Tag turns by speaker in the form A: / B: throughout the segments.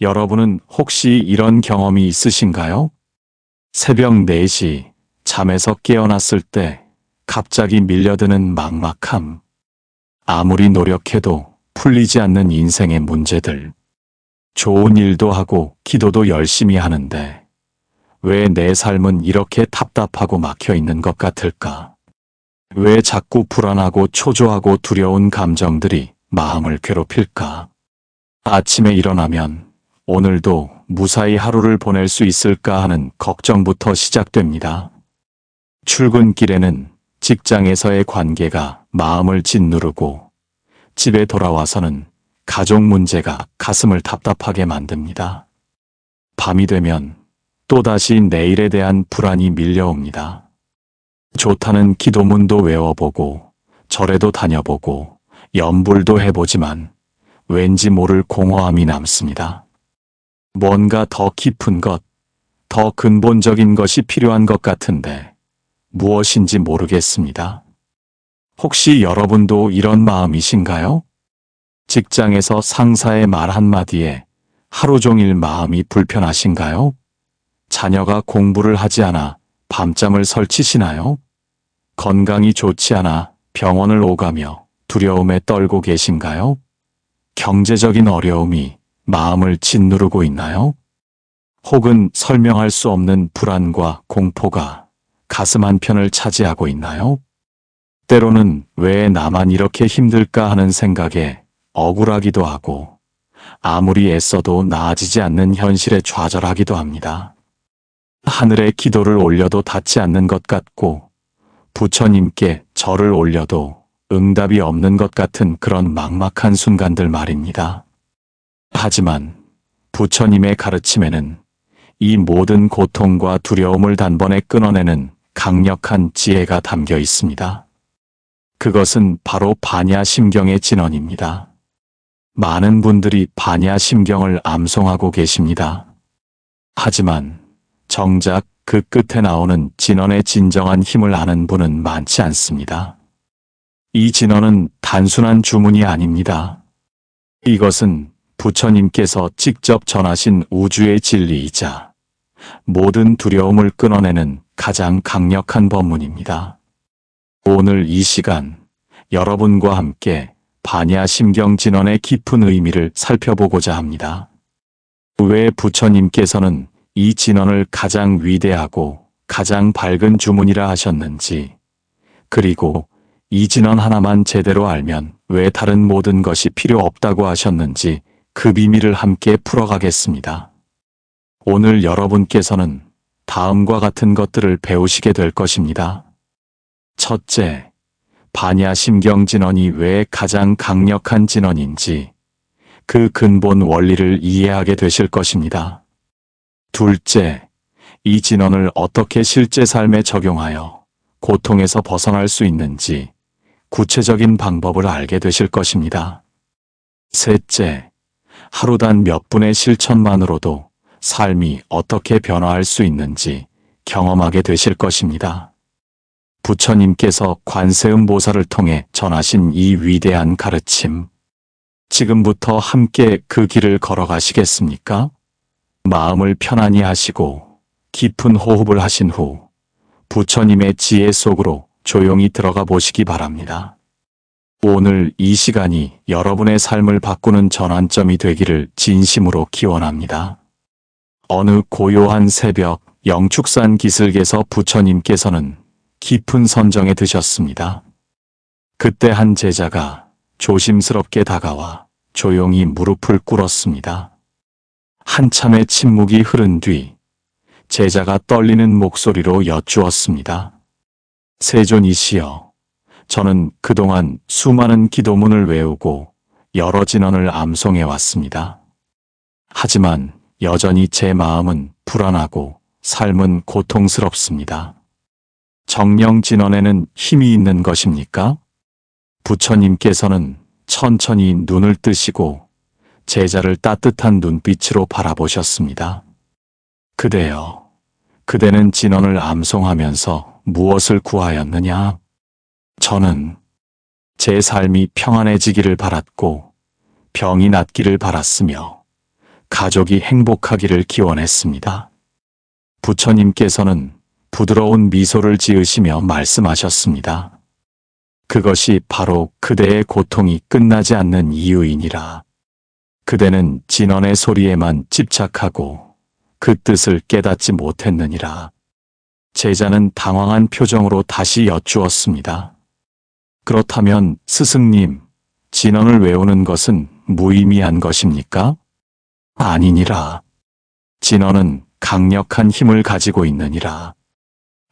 A: 여러분은 혹시 이런 경험이 있으신가요? 새벽 4시 잠에서 깨어났을 때 갑자기 밀려드는 막막함. 아무리 노력해도 풀리지 않는 인생의 문제들. 좋은 일도 하고 기도도 열심히 하는데 왜 내 삶은 이렇게 답답하고 막혀 있는 것 같을까? 왜 자꾸 불안하고 초조하고 두려운 감정들이 마음을 괴롭힐까? 아침에 일어나면 오늘도 무사히 하루를 보낼 수 있을까 하는 걱정부터 시작됩니다. 출근길에는 직장에서의 관계가 마음을 짓누르고 집에 돌아와서는 가족 문제가 가슴을 답답하게 만듭니다. 밤이 되면 또다시 내일에 대한 불안이 밀려옵니다. 좋다는 기도문도 외워보고 절에도 다녀보고 염불도 해보지만 왠지 모를 공허함이 남습니다. 뭔가 더 깊은 것, 더 근본적인 것이 필요한 것 같은데 무엇인지 모르겠습니다. 혹시 여러분도 이런 마음이신가요? 직장에서 상사의 말 한마디에 하루 종일 마음이 불편하신가요? 자녀가 공부를 하지 않아 밤잠을 설치시나요? 건강이 좋지 않아 병원을 오가며 두려움에 떨고 계신가요? 경제적인 어려움이 마음을 짓누르고 있나요? 혹은 설명할 수 없는 불안과 공포가 가슴 한편을 차지하고 있나요? 때로는 왜 나만 이렇게 힘들까 하는 생각에 억울하기도 하고 아무리 애써도 나아지지 않는 현실에 좌절하기도 합니다. 하늘에 기도를 올려도 닿지 않는 것 같고 부처님께 절을 올려도 응답이 없는 것 같은 그런 막막한 순간들 말입니다. 하지만 부처님의 가르침에는 이 모든 고통과 두려움을 단번에 끊어내는 강력한 지혜가 담겨 있습니다. 그것은 바로 반야심경의 진언입니다. 많은 분들이 반야심경을 암송하고 계십니다. 하지만 정작 그 끝에 나오는 진언의 진정한 힘을 아는 분은 많지 않습니다. 이 진언은 단순한 주문이 아닙니다. 이것은 부처님께서 직접 전하신 우주의 진리이자 모든 두려움을 끊어내는 가장 강력한 법문입니다. 오늘 이 시간 여러분과 함께 반야심경 진언의 깊은 의미를 살펴보고자 합니다. 왜 부처님께서는 이 진언을 가장 위대하고 가장 밝은 주문이라 하셨는지, 그리고 이 진언 하나만 제대로 알면 왜 다른 모든 것이 필요 없다고 하셨는지 그 비밀을 함께 풀어가겠습니다. 오늘 여러분께서는 다음과 같은 것들을 배우시게 될 것입니다. 첫째, 반야심경 진언이 왜 가장 강력한 진언인지 그 근본 원리를 이해하게 되실 것입니다. 둘째, 이 진언을 어떻게 실제 삶에 적용하여 고통에서 벗어날 수 있는지 구체적인 방법을 알게 되실 것입니다. 셋째, 하루 단 몇 분의 실천만으로도 삶이 어떻게 변화할 수 있는지 경험하게 되실 것입니다. 부처님께서 관세음보살을 통해 전하신 이 위대한 가르침, 지금부터 함께 그 길을 걸어가시겠습니까? 마음을 편안히 하시고 깊은 호흡을 하신 후 부처님의 지혜 속으로 조용히 들어가 보시기 바랍니다. 오늘 이 시간이 여러분의 삶을 바꾸는 전환점이 되기를 진심으로 기원합니다. 어느 고요한 새벽 영축산 기슭에서 부처님께서는 깊은 선정에 드셨습니다. 그때 한 제자가 조심스럽게 다가와 조용히 무릎을 꿇었습니다. 한참의 침묵이 흐른 뒤 제자가 떨리는 목소리로 여쭈었습니다. 세존이시여, 저는 그동안 수많은 기도문을 외우고 여러 진언을 암송해 왔습니다. 하지만 여전히 제 마음은 불안하고 삶은 고통스럽습니다. 정령 진언에는 힘이 있는 것입니까? 부처님께서는 천천히 눈을 뜨시고 제자를 따뜻한 눈빛으로 바라보셨습니다. 그대여, 그대는 진언을 암송하면서 무엇을 구하였느냐? 저는 제 삶이 평안해지기를 바랐고 병이 낫기를 바랐으며 가족이 행복하기를 기원했습니다. 부처님께서는 부드러운 미소를 지으시며 말씀하셨습니다. 그것이 바로 그대의 고통이 끝나지 않는 이유이니라. 그대는 진언의 소리에만 집착하고 그 뜻을 깨닫지 못했느니라. 제자는 당황한 표정으로 다시 여쭈었습니다. 그렇다면 스승님, 진언을 외우는 것은 무의미한 것입니까? 아니니라. 진언은 강력한 힘을 가지고 있느니라.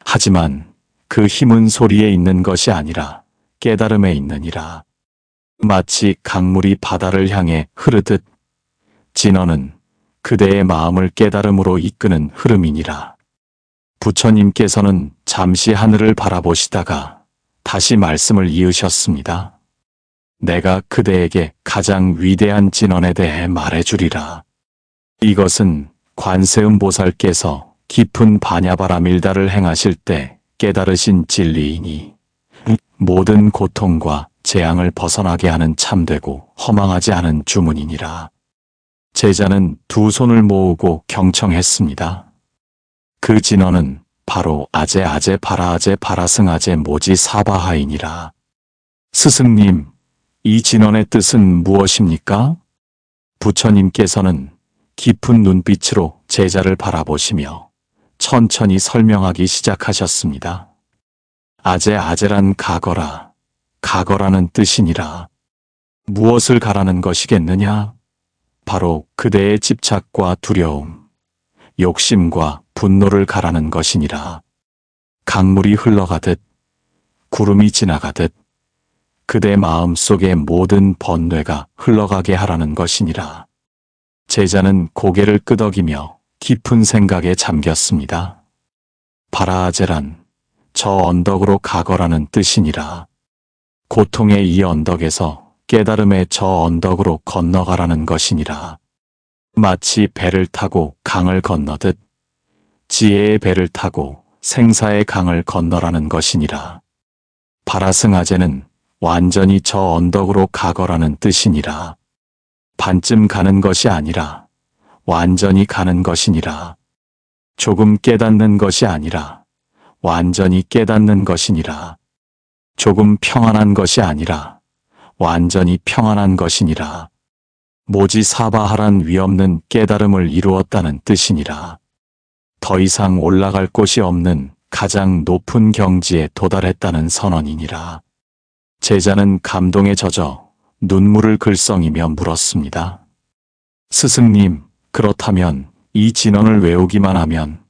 A: 하지만 그 힘은 소리에 있는 것이 아니라 깨달음에 있느니라. 마치 강물이 바다를 향해 흐르듯 진언은 그대의 마음을 깨달음으로 이끄는 흐름이니라. 부처님께서는 잠시 하늘을 바라보시다가 다시 말씀을 이으셨습니다. 내가 그대에게 가장 위대한 진언에 대해 말해주리라. 이것은 관세음보살께서 깊은 바냐바라밀다를 행하실 때 깨달으신 진리이니 모든 고통과 재앙을 벗어나게 하는 참되고 허망하지 않은 주문이니라. 제자는 두 손을 모으고 경청했습니다. 그 진언은 바로 아제 바라아제 바라승아제 모지 사바하이니라. 스승님, 이 진언의 뜻은 무엇입니까? 부처님께서는 깊은 눈빛으로 제자를 바라보시며 천천히 설명하기 시작하셨습니다. 아제란 가거라. 가거라는 뜻이니라. 무엇을 가라는 것이겠느냐? 바로 그대의 집착과 두려움, 욕심과 분노를 가라는 것이니라. 강물이 흘러가듯, 구름이 지나가듯 그대 마음 속의 모든 번뇌가 흘러가게 하라는 것이니라. 제자는 고개를 끄덕이며 깊은 생각에 잠겼습니다. 바라아제란 저 언덕으로 가거라는 뜻이니라. 고통의 이 언덕에서 깨달음의 저 언덕으로 건너가라는 것이니라. 마치 배를 타고 강을 건너듯 지혜의 배를 타고 생사의 강을 건너라는 것이니라. 바라승아제는 완전히 저 언덕으로 가거라는 뜻이니라. 반쯤 가는 것이 아니라 완전히 가는 것이니라. 조금 깨닫는 것이 아니라 완전히 깨닫는 것이니라. 조금 평안한 것이 아니라 완전히 평안한 것이니라. 모지사바하란 위없는 깨달음을 이루었다는 뜻이니라. 더 이상 올라갈 곳이 없는 가장 높은 경지에 도달했다는 선언이니라. 제자는 감동에 젖어 눈물을 글썽이며 물었습니다. 스승님, 그렇다면 이 진언을 외우기만 하면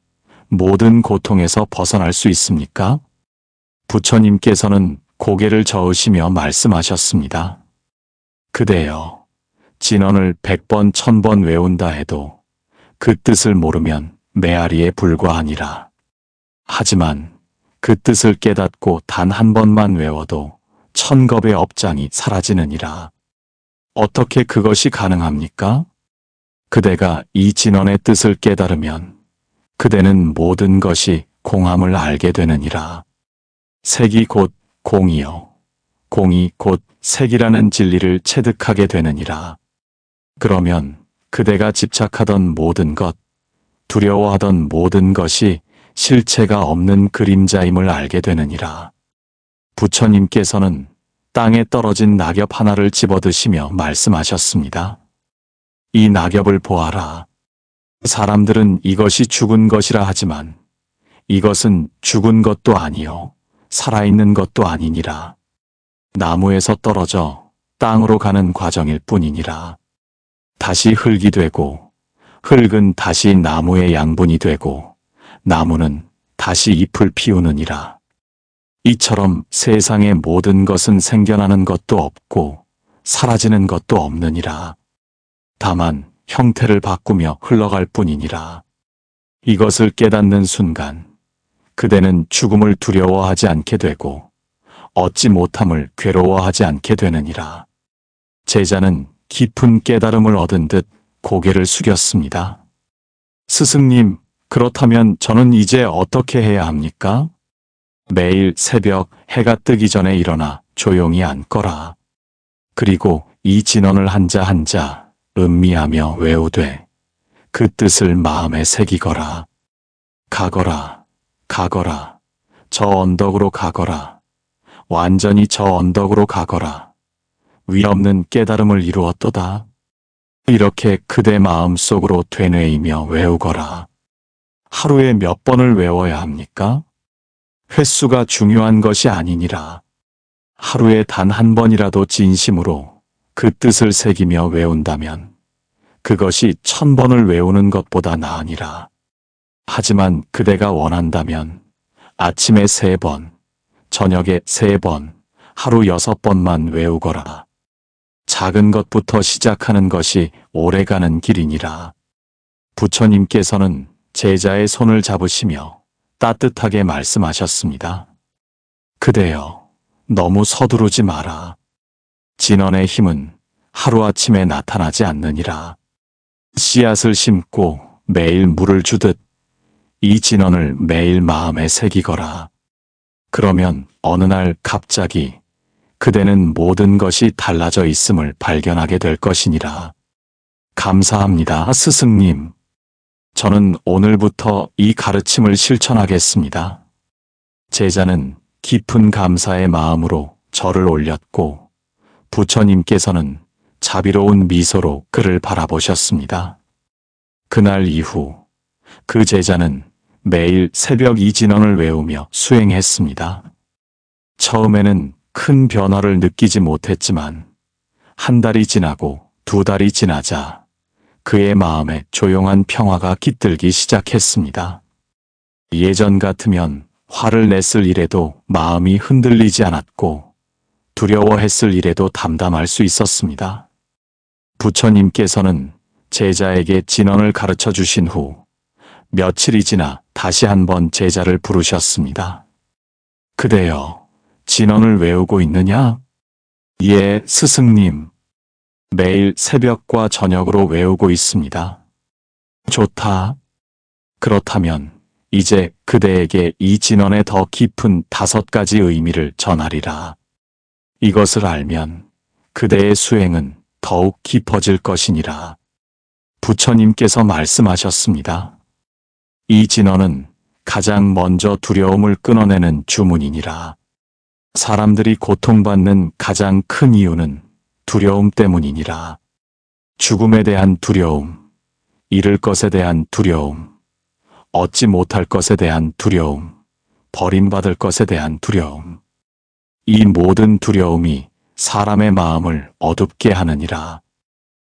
A: 모든 고통에서 벗어날 수 있습니까? 부처님께서는 고개를 저으시며 말씀하셨습니다. 그대여, 진언을 100번 1000번 외운다 해도 그 뜻을 모르면 메아리에 불과하니라. 하지만 그 뜻을 깨닫고 단 한 번만 외워도 천겁의 업장이 사라지느니라. 어떻게 그것이 가능합니까? 그대가 이 진언의 뜻을 깨달으면 그대는 모든 것이 공함을 알게 되느니라. 색이 곧 공이요. 공이 곧 색이라는 진리를 체득하게 되느니라. 그러면 그대가 집착하던 모든 것, 두려워하던 모든 것이 실체가 없는 그림자임을 알게 되느니라. 부처님께서는 땅에 떨어진 낙엽 하나를 집어드시며 말씀하셨습니다. 이 낙엽을 보아라. 사람들은 이것이 죽은 것이라 하지만 이것은 죽은 것도 아니요 살아있는 것도 아니니라. 나무에서 떨어져 땅으로 가는 과정일 뿐이니라. 다시 흙이 되고 흙은 다시 나무의 양분이 되고 나무는 다시 잎을 피우느니라. 이처럼 세상의 모든 것은 생겨나는 것도 없고 사라지는 것도 없느니라. 다만 형태를 바꾸며 흘러갈 뿐이니라. 이것을 깨닫는 순간 그대는 죽음을 두려워하지 않게 되고 얻지 못함을 괴로워하지 않게 되느니라. 제자는 깊은 깨달음을 얻은 듯 고개를 숙였습니다. 스승님, 그렇다면 저는 이제 어떻게 해야 합니까? 매일 새벽 해가 뜨기 전에 일어나 조용히 앉거라. 그리고 이 진언을 한자 한자 음미하며 외우되 그 뜻을 마음에 새기거라. 가거라, 가거라, 저 언덕으로 가거라. 완전히 저 언덕으로 가거라. 위없는 깨달음을 이루었도다. 이렇게 그대 마음속으로 되뇌이며 외우거라. 하루에 몇 번을 외워야 합니까? 횟수가 중요한 것이 아니니라. 하루에 단 한 번이라도 진심으로 그 뜻을 새기며 외운다면 그것이 1000번을 외우는 것보다 나으니라. 하지만 그대가 원한다면 아침에 3번, 저녁에 3번, 하루 6번만 외우거라. 작은 것부터 시작하는 것이 오래가는 길이니라. 부처님께서는 제자의 손을 잡으시며 따뜻하게 말씀하셨습니다. 그대여, 너무 서두르지 마라. 진언의 힘은 하루아침에 나타나지 않느니라. 씨앗을 심고 매일 물을 주듯 이 진언을 매일 마음에 새기거라. 그러면 어느 날 갑자기 그대는 모든 것이 달라져 있음을 발견하게 될 것이니라. 감사합니다, 스승님. 저는 오늘부터 이 가르침을 실천하겠습니다. 제자는 깊은 감사의 마음으로 절을 올렸고 부처님께서는 자비로운 미소로 그를 바라보셨습니다. 그날 이후 그 제자는 매일 새벽 이 진언을 외우며 수행했습니다. 처음에는 큰 변화를 느끼지 못했지만 한 달이 지나고 2달이 지나자 그의 마음에 조용한 평화가 깃들기 시작했습니다. 예전 같으면 화를 냈을 일에도 마음이 흔들리지 않았고 두려워했을 일에도 담담할 수 있었습니다. 부처님께서는 제자에게 진언을 가르쳐 주신 후 며칠이 지나 다시 한번 제자를 부르셨습니다. 그대여, 진언을 외우고 있느냐? 예, 스승님. 매일 새벽과 저녁으로 외우고 있습니다. 좋다. 그렇다면 이제 그대에게 이 진언의 더 깊은 5가지 의미를 전하리라. 이것을 알면 그대의 수행은 더욱 깊어질 것이니라. 부처님께서 말씀하셨습니다. 이 진언은 가장 먼저 두려움을 끊어내는 주문이니라. 사람들이 고통받는 가장 큰 이유는 두려움 때문이니라. 죽음에 대한 두려움, 잃을 것에 대한 두려움, 얻지 못할 것에 대한 두려움, 버림받을 것에 대한 두려움. 이 모든 두려움이 사람의 마음을 어둡게 하느니라.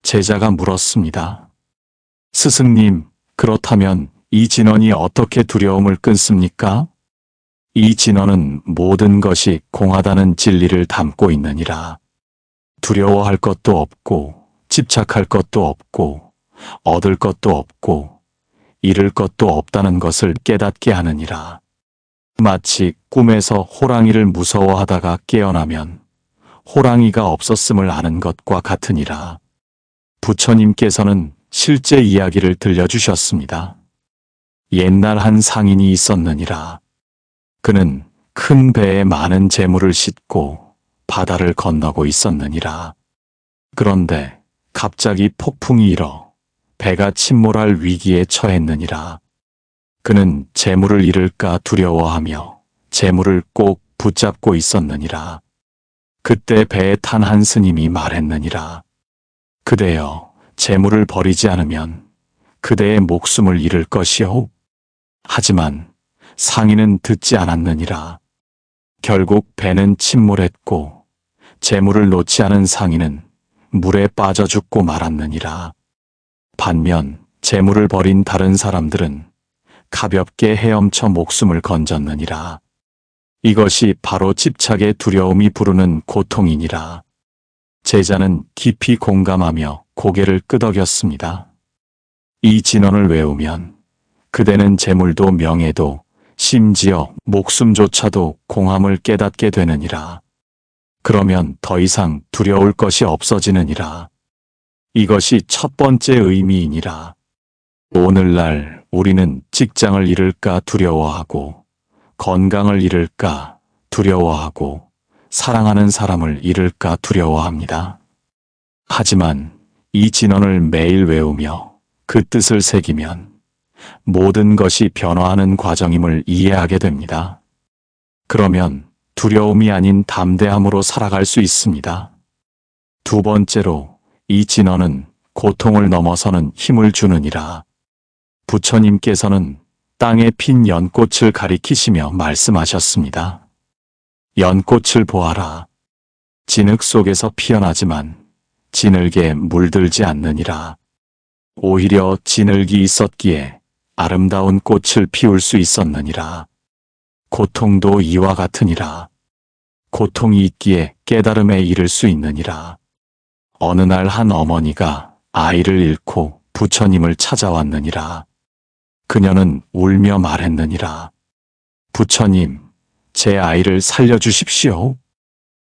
A: 제자가 물었습니다. 스승님, 그렇다면 이 진언이 어떻게 두려움을 끊습니까? 이 진언은 모든 것이 공하다는 진리를 담고 있느니라. 두려워할 것도 없고, 집착할 것도 없고, 얻을 것도 없고, 잃을 것도 없다는 것을 깨닫게 하느니라. 마치 꿈에서 호랑이를 무서워하다가 깨어나면 호랑이가 없었음을 아는 것과 같으니라. 부처님께서는 실제 이야기를 들려주셨습니다. 옛날 한 상인이 있었느니라. 그는 큰 배에 많은 재물을 싣고 바다를 건너고 있었느니라. 그런데 갑자기 폭풍이 일어 배가 침몰할 위기에 처했느니라. 그는 재물을 잃을까 두려워하며 재물을 꼭 붙잡고 있었느니라. 그때 배에 탄 한 스님이 말했느니라. 그대여, 재물을 버리지 않으면 그대의 목숨을 잃을 것이오. 하지만 상인은 듣지 않았느니라. 결국 배는 침몰했고 재물을 놓지 않은 상인은 물에 빠져 죽고 말았느니라. 반면 재물을 버린 다른 사람들은 가볍게 헤엄쳐 목숨을 건졌느니라. 이것이 바로 집착의 두려움이 부르는 고통이니라. 제자는 깊이 공감하며 고개를 끄덕였습니다. 이 진언을 외우면 그대는 재물도 명예도 심지어 목숨조차도 공함을 깨닫게 되느니라. 그러면 더 이상 두려울 것이 없어지느니라. 이것이 첫 번째 의미이니라. 오늘날 우리는 직장을 잃을까 두려워하고 건강을 잃을까 두려워하고 사랑하는 사람을 잃을까 두려워합니다. 하지만 이 진언을 매일 외우며 그 뜻을 새기면 모든 것이 변화하는 과정임을 이해하게 됩니다. 그러면 두려움이 아닌 담대함으로 살아갈 수 있습니다. 두 번째로, 이 진언은 고통을 넘어서는 힘을 주느니라. 부처님께서는 땅에 핀 연꽃을 가리키시며 말씀하셨습니다. 연꽃을 보아라. 진흙 속에서 피어나지만 진흙에 물들지 않느니라. 오히려 진흙이 있었기에 아름다운 꽃을 피울 수 있었느니라. 고통도 이와 같으니라. 고통이 있기에 깨달음에 이를 수 있느니라. 어느 날 한 어머니가 아이를 잃고 부처님을 찾아왔느니라. 그녀는 울며 말했느니라. 부처님, 제 아이를 살려주십시오.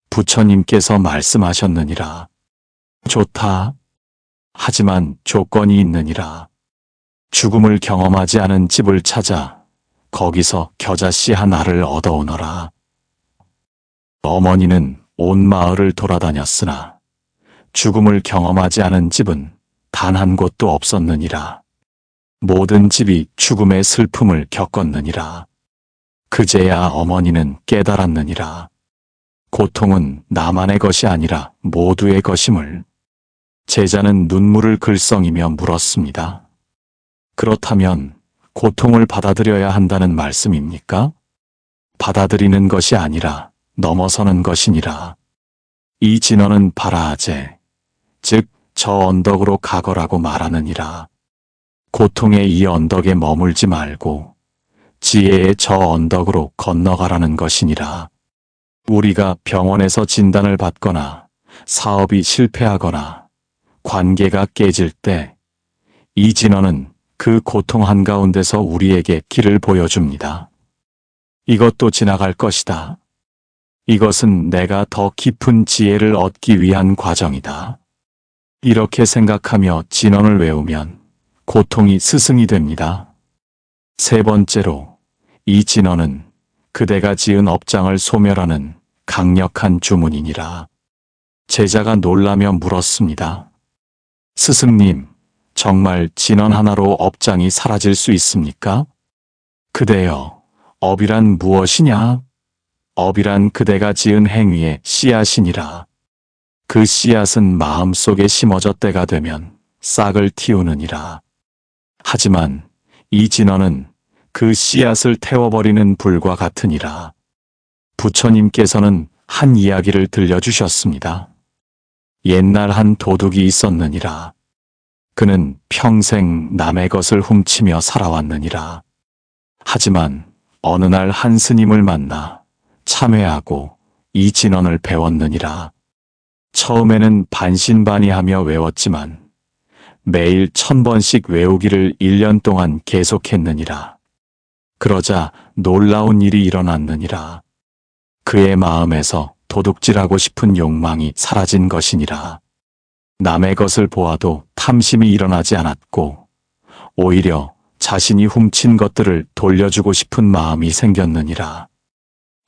A: 부처님께서 말씀하셨느니라. 좋다. 하지만 조건이 있느니라. 죽음을 경험하지 않은 집을 찾아 거기서 겨자씨 하나를 얻어오너라. 어머니는 온 마을을 돌아다녔으나 죽음을 경험하지 않은 집은 단 한 곳도 없었느니라. 모든 집이 죽음의 슬픔을 겪었느니라. 그제야 어머니는 깨달았느니라. 고통은 나만의 것이 아니라 모두의 것임을. 제자는 눈물을 글썽이며 물었습니다. 그렇다면 고통을 받아들여야 한다는 말씀입니까? 받아들이는 것이 아니라 넘어서는 것이니라. 이 진언은 바라하제, 즉 저 언덕으로 가거라고 말하느니라. 고통의 이 언덕에 머물지 말고 지혜의 저 언덕으로 건너가라는 것이니라. 우리가 병원에서 진단을 받거나 사업이 실패하거나 관계가 깨질 때 이 진언은 그 고통 한가운데서 우리에게 길을 보여줍니다. 이것도 지나갈 것이다. 이것은 내가 더 깊은 지혜를 얻기 위한 과정이다. 이렇게 생각하며 진언을 외우면 고통이 스승이 됩니다. 세 번째로, 이 진언은 그대가 지은 업장을 소멸하는 강력한 주문이니라. 제자가 놀라며 물었습니다. 스승님, 정말 진언 하나로 업장이 사라질 수 있습니까? 그대여, 업이란 무엇이냐? 업이란 그대가 지은 행위의 씨앗이니라. 그 씨앗은 마음속에 심어져 때가 되면 싹을 틔우느니라. 하지만 이 진언은 그 씨앗을 태워버리는 불과 같으니라. 부처님께서는 한 이야기를 들려주셨습니다. 옛날 한 도둑이 있었느니라. 그는 평생 남의 것을 훔치며 살아왔느니라. 하지만 어느 날 한 스님을 만나 참회하고 이 진언을 배웠느니라. 처음에는 반신반의하며 외웠지만 매일 1000번씩 외우기를 1년 동안 계속했느니라. 그러자 놀라운 일이 일어났느니라. 그의 마음에서 도둑질하고 싶은 욕망이 사라진 것이니라. 남의 것을 보아도 탐심이 일어나지 않았고 오히려 자신이 훔친 것들을 돌려주고 싶은 마음이 생겼느니라.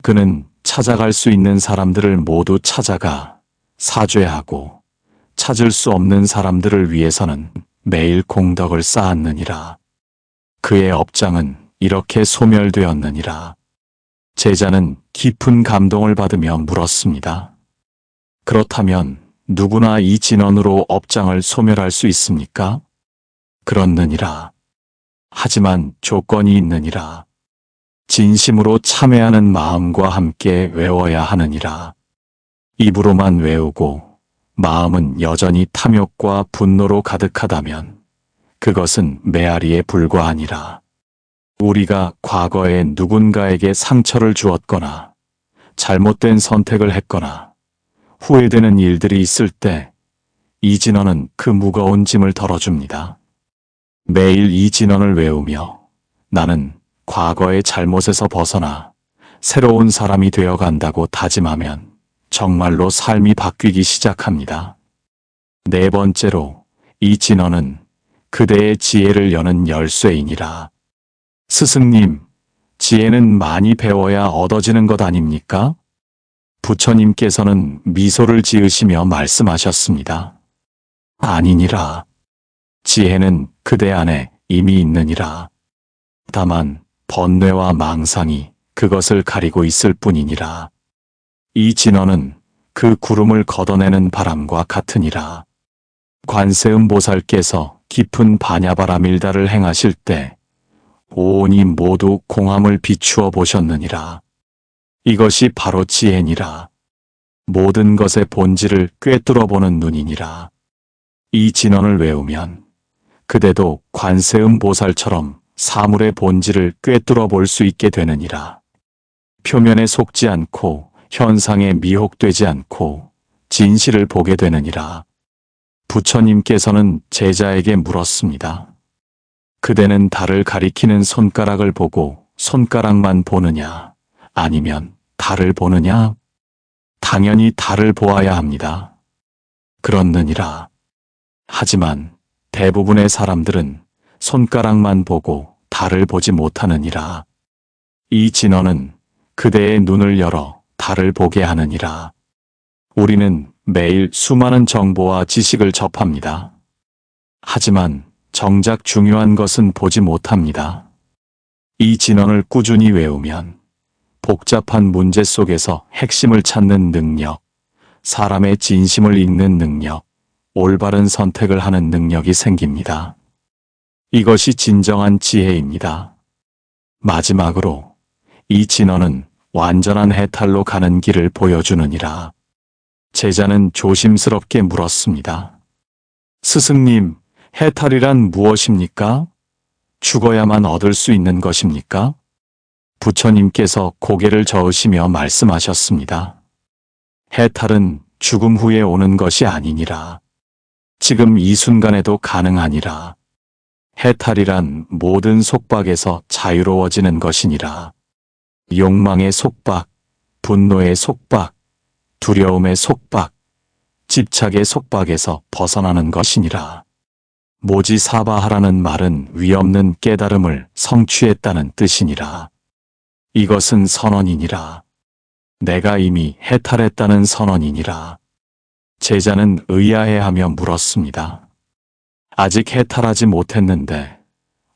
A: 그는 찾아갈 수 있는 사람들을 모두 찾아가 사죄하고 찾을 수 없는 사람들을 위해서는 매일 공덕을 쌓았느니라. 그의 업장은 이렇게 소멸되었느니라. 제자는 깊은 감동을 받으며 물었습니다. 그렇다면 누구나 이 진언으로 업장을 소멸할 수 있습니까? 그렇느니라. 하지만 조건이 있느니라. 진심으로 참회하는 마음과 함께 외워야 하느니라. 입으로만 외우고 마음은 여전히 탐욕과 분노로 가득하다면 그것은 메아리에 불과하니라. 우리가 과거에 누군가에게 상처를 주었거나 잘못된 선택을 했거나 후회되는 일들이 있을 때 이 진언은 그 무거운 짐을 덜어줍니다. 매일 이 진언을 외우며 나는 과거의 잘못에서 벗어나 새로운 사람이 되어간다고 다짐하면 정말로 삶이 바뀌기 시작합니다. 네 번째로, 이 진언은 그대의 지혜를 여는 열쇠이니라. 스승님, 지혜는 많이 배워야 얻어지는 것 아닙니까? 부처님께서는 미소를 지으시며 말씀하셨습니다. 아니니라. 지혜는 그대 안에 이미 있느니라. 다만 번뇌와 망상이 그것을 가리고 있을 뿐이니라. 이 진언은 그 구름을 걷어내는 바람과 같으니라. 관세음보살께서 깊은 반야바라밀다를 행하실 때 오온이 모두 공함을 비추어 보셨느니라. 이것이 바로 지혜니라. 모든 것의 본질을 꿰뚫어 보는 눈이니라. 이 진언을 외우면 그대도 관세음보살처럼 사물의 본질을 꿰뚫어 볼 수 있게 되느니라. 표면에 속지 않고 현상에 미혹되지 않고 진실을 보게 되느니라. 부처님께서는 제자에게 물었습니다. 그대는 달을 가리키는 손가락을 보고 손가락만 보느냐? 아니면 달을 보느냐? 당연히 달을 보아야 합니다. 그렇느니라. 하지만 대부분의 사람들은 손가락만 보고 달을 보지 못하느니라. 이 진언은 그대의 눈을 열어 달을 보게 하느니라. 우리는 매일 수많은 정보와 지식을 접합니다. 하지만 정작 중요한 것은 보지 못합니다. 이 진언을 꾸준히 외우면 복잡한 문제 속에서 핵심을 찾는 능력, 사람의 진심을 읽는 능력, 올바른 선택을 하는 능력이 생깁니다. 이것이 진정한 지혜입니다. 마지막으로 이 진언은 완전한 해탈로 가는 길을 보여주느니라. 제자는 조심스럽게 물었습니다. 스승님, 해탈이란 무엇입니까? 죽어야만 얻을 수 있는 것입니까? 부처님께서 고개를 저으시며 말씀하셨습니다. 해탈은 죽음 후에 오는 것이 아니니라. 지금 이 순간에도 가능하니라. 해탈이란 모든 속박에서 자유로워지는 것이니라. 욕망의 속박, 분노의 속박, 두려움의 속박, 집착의 속박에서 벗어나는 것이니라. 모지사바하라는 말은 위없는 깨달음을 성취했다는 뜻이니라. 이것은 선언이니라. 내가 이미 해탈했다는 선언이니라. 제자는 의아해하며 물었습니다. 아직 해탈하지 못했는데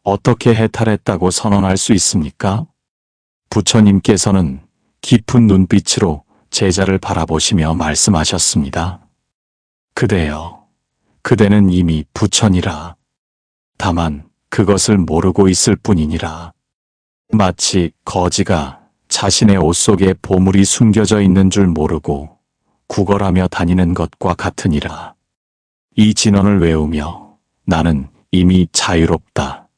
A: 어떻게 해탈했다고 선언할 수 있습니까? 부처님께서는 깊은 눈빛으로 제자를 바라보시며 말씀하셨습니다. 그대여, 그대는 이미 부처니라. 다만 그것을 모르고 있을 뿐이니라. 마치 거지가 자신의 옷 속에 보물이 숨겨져 있는 줄 모르고 구걸하며 다니는 것과 같으니라. 이 진언을 외우며 나는 이미 자유롭다.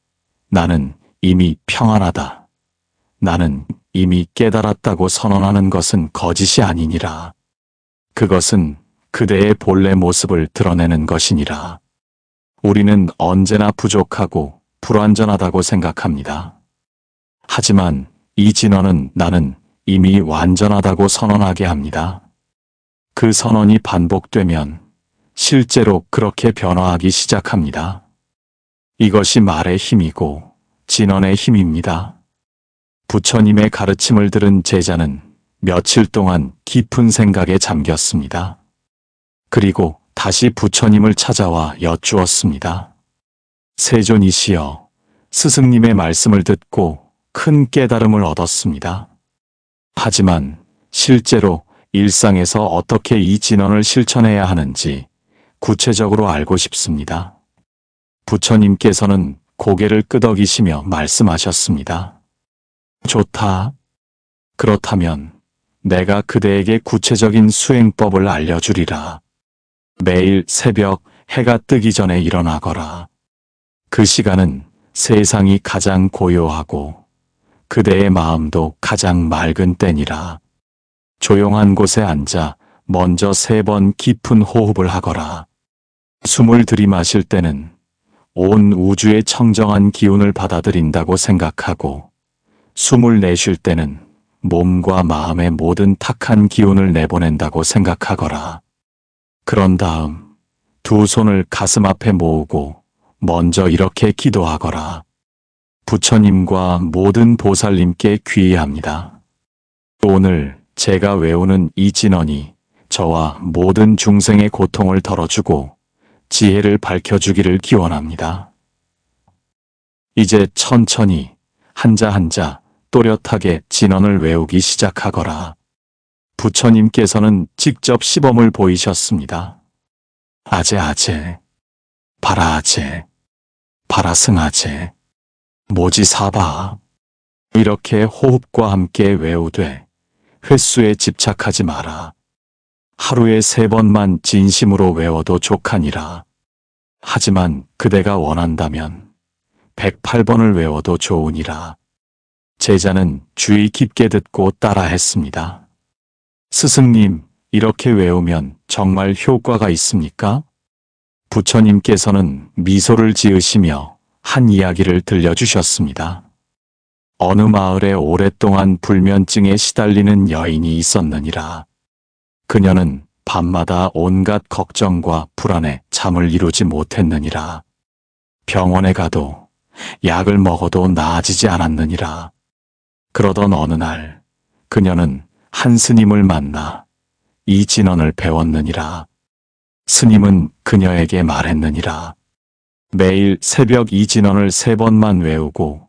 A: 나는 이미 평안하다. 나는 이미 깨달았다고 선언하는 것은 거짓이 아니니라. 그것은 그대의 본래 모습을 드러내는 것이니라. 우리는 언제나 부족하고 불완전하다고 생각합니다. 하지만 이 진언은 나는 이미 완전하다고 선언하게 합니다. 그 선언이 반복되면 실제로 그렇게 변화하기 시작합니다. 이것이 말의 힘이고 진언의 힘입니다. 부처님의 가르침을 들은 제자는 며칠 동안 깊은 생각에 잠겼습니다. 그리고 다시 부처님을 찾아와 여쭈었습니다. 세존이시여, 스승님의 말씀을 듣고 큰 깨달음을 얻었습니다. 하지만 실제로 일상에서 어떻게 이 진언을 실천해야 하는지 구체적으로 알고 싶습니다. 부처님께서는 고개를 끄덕이시며 말씀하셨습니다. 좋다. 그렇다면 내가 그대에게 구체적인 수행법을 알려주리라. 매일 새벽 해가 뜨기 전에 일어나거라. 그 시간은 세상이 가장 고요하고 그대의 마음도 가장 맑은 때니라. 조용한 곳에 앉아 먼저 3번 깊은 호흡을 하거라. 숨을 들이마실 때는 온 우주의 청정한 기운을 받아들인다고 생각하고 숨을 내쉴 때는 몸과 마음의 모든 탁한 기운을 내보낸다고 생각하거라. 그런 다음 2 손을 가슴 앞에 모으고 먼저 이렇게 기도하거라. 부처님과 모든 보살님께 귀의합니다. 오늘 제가 외우는 이 진언이 저와 모든 중생의 고통을 덜어주고 지혜를 밝혀주기를 기원합니다. 이제 천천히 한자 한자 또렷하게 진언을 외우기 시작하거라. 부처님께서는 직접 시범을 보이셨습니다. 아제, 바라아제, 바라승아제, 모지사바. 이렇게 호흡과 함께 외우되 횟수에 집착하지 마라. 하루에 3번만 진심으로 외워도 족하니라. 하지만 그대가 원한다면 108번을 외워도 좋으니라. 제자는 주의 깊게 듣고 따라했습니다. 스승님, 이렇게 외우면 정말 효과가 있습니까? 부처님께서는 미소를 지으시며 한 이야기를 들려주셨습니다. 어느 마을에 오랫동안 불면증에 시달리는 여인이 있었느니라. 그녀는 밤마다 온갖 걱정과 불안에 잠을 이루지 못했느니라. 병원에 가도 약을 먹어도 나아지지 않았느니라. 그러던 어느 날 그녀는 한 스님을 만나 이 진언을 배웠느니라. 스님은 그녀에게 말했느니라. 매일 새벽 이 진언을 3번만 외우고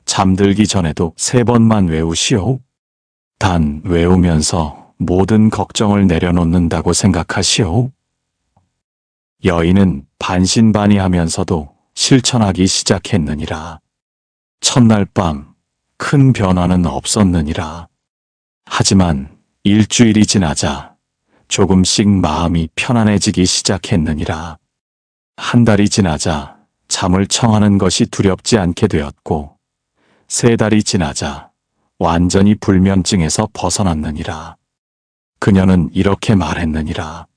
A: 잠들기 전에도 3번만 외우시오. 단 외우면서 모든 걱정을 내려놓는다고 생각하시오. 여인은 반신반의하면서도 실천하기 시작했느니라. 첫날 밤 큰 변화는 없었느니라. 하지만 일주일이 지나자 조금씩 마음이 편안해지기 시작했느니라. 한 달이 지나자 잠을 청하는 것이 두렵지 않게 되었고 3달이 지나자 완전히 불면증에서 벗어났느니라. 그녀는 이렇게 말했느니라.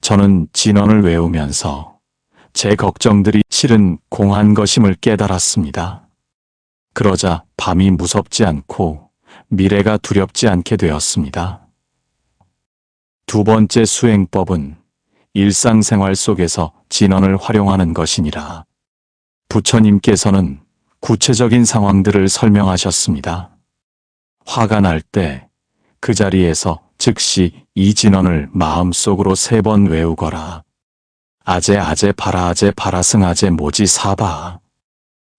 A: 저는 진언을 외우면서 제 걱정들이 실은 공한 것임을 깨달았습니다. 그러자 밤이 무섭지 않고 미래가 두렵지 않게 되었습니다. 두 번째 수행법은 일상생활 속에서 진언을 활용하는 것이니라. 부처님께서는 구체적인 상황들을 설명하셨습니다. 화가 날 때 그 자리에서 즉시 이 진언을 마음속으로 3번 외우거라. 아제 바라아제 바라승아제 모지사바.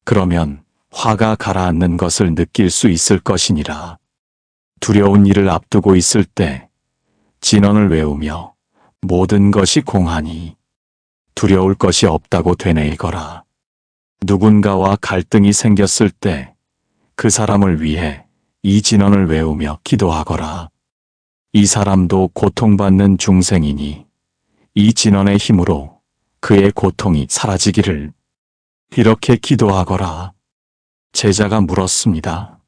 A: 그러면 화가 가라앉는 것을 느낄 수 있을 것이니라. 두려운 일을 앞두고 있을 때 진언을 외우며 모든 것이 공하니 두려울 것이 없다고 되뇌이거라. 누군가와 갈등이 생겼을 때 그 사람을 위해 이 진언을 외우며 기도하거라. 이 사람도 고통받는 중생이니 이 진언의 힘으로 그의 고통이 사라지기를. 이렇게 기도하거라. 제자가 물었습니다.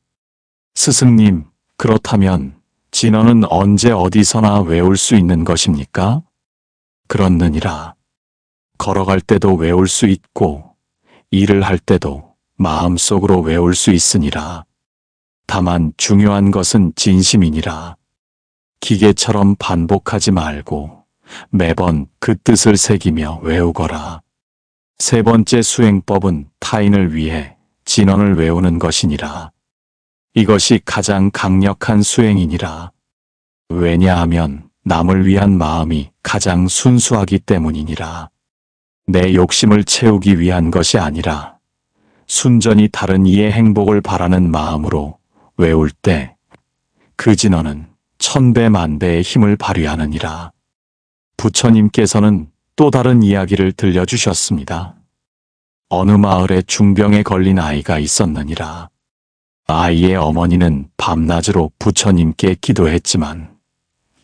A: 스승님, 그렇다면 진언은 언제 어디서나 외울 수 있는 것입니까? 그렇느니라. 걸어갈 때도 외울 수 있고 일을 할 때도 마음속으로 외울 수 있으니라. 다만 중요한 것은 진심이니라. 기계처럼 반복하지 말고 매번 그 뜻을 새기며 외우거라. 3번째 수행법은 타인을 위해 진언을 외우는 것이니라. 이것이 가장 강력한 수행이니라. 왜냐하면 남을 위한 마음이 가장 순수하기 때문이니라. 내 욕심을 채우기 위한 것이 아니라 순전히 다른 이의 행복을 바라는 마음으로 외울 때 그 진언은 1000배 만배의 힘을 발휘하느니라. 부처님께서는 또 다른 이야기를 들려주셨습니다. 어느 마을에 중병에 걸린 아이가 있었느니라. 아이의 어머니는 밤낮으로 부처님께 기도했지만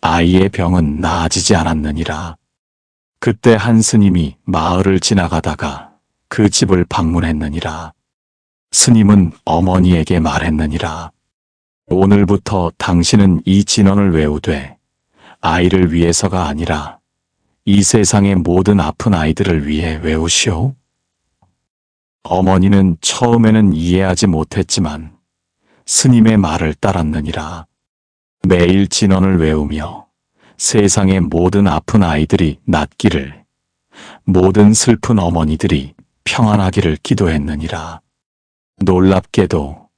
A: 아이의 병은 나아지지 않았느니라. 그때 한 스님이 마을을 지나가다가 그 집을 방문했느니라. 스님은 어머니에게 말했느니라. 오늘부터 당신은 이 진언을 외우되 아이를 위해서가 아니라 이 세상의 모든 아픈 아이들을 위해 외우시오. 어머니는 처음에는 이해하지 못했지만 스님의 말을 따랐느니라. 매일 진언을 외우며 세상의 모든 아픈 아이들이 낫기를, 모든 슬픈 어머니들이 평안하기를 기도했느니라. 놀랍게도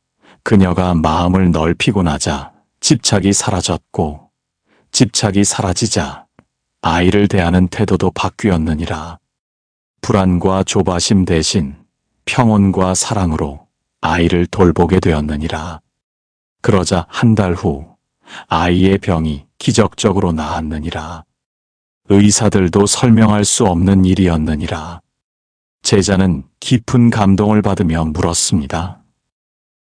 A: 그녀가 마음을 넓히고 나자 집착이 사라졌고, 집착이 사라지자 아이를 대하는 태도도 바뀌었느니라. 불안과 조바심 대신 평온과 사랑으로 아이를 돌보게 되었느니라. 그러자 한 달 후 아이의 병이 기적적으로 나았느니라. 의사들도 설명할 수 없는 일이었느니라. 제자는 깊은 감동을 받으며 물었습니다.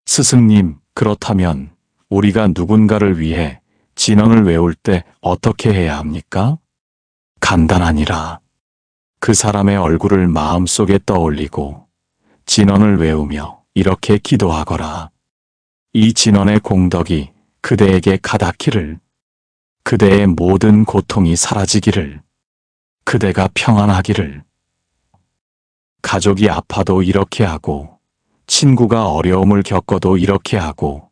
A: 스승님, 그렇다면 우리가 누군가를 위해 진언을 외울 때 어떻게 해야 합니까? 간단하니라. 그 사람의 얼굴을 마음속에 떠올리고 진언을 외우며 이렇게 기도하거라. 이 진언의 공덕이 그대에게 가닿기를, 그대의 모든 고통이 사라지기를, 그대가 평안하기를. 가족이 아파도 이렇게 하고, 친구가 어려움을 겪어도 이렇게 하고,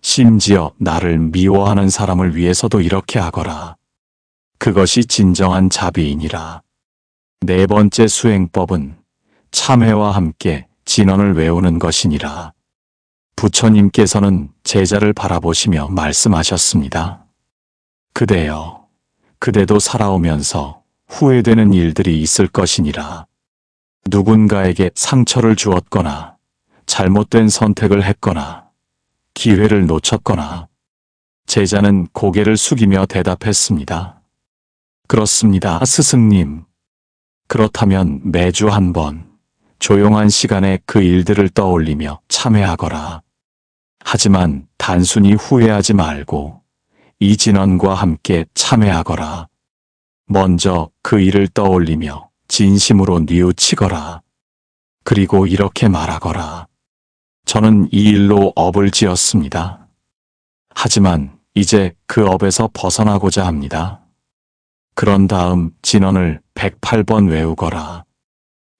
A: 심지어 나를 미워하는 사람을 위해서도 이렇게 하거라. 그것이 진정한 자비이니라. 네 번째 수행법은 참회와 함께 진언을 외우는 것이니라. 부처님께서는 제자를 바라보시며 말씀하셨습니다. 그대여, 그대도 살아오면서 후회되는 일들이 있을 것이니라. 누군가에게 상처를 주었거나, 잘못된 선택을 했거나, 기회를 놓쳤거나. 제자는 고개를 숙이며 대답했습니다. 그렇습니다, 스승님. 그렇다면 매주 한 번, 조용한 시간에 그 일들을 떠올리며 참회하거라. 하지만 단순히 후회하지 말고 이 진언과 함께 참회하거라. 먼저 그 일을 떠올리며 진심으로 뉘우치거라. 그리고 이렇게 말하거라. 저는 이 일로 업을 지었습니다. 하지만 이제 그 업에서 벗어나고자 합니다. 그런 다음 진언을 108번 외우거라.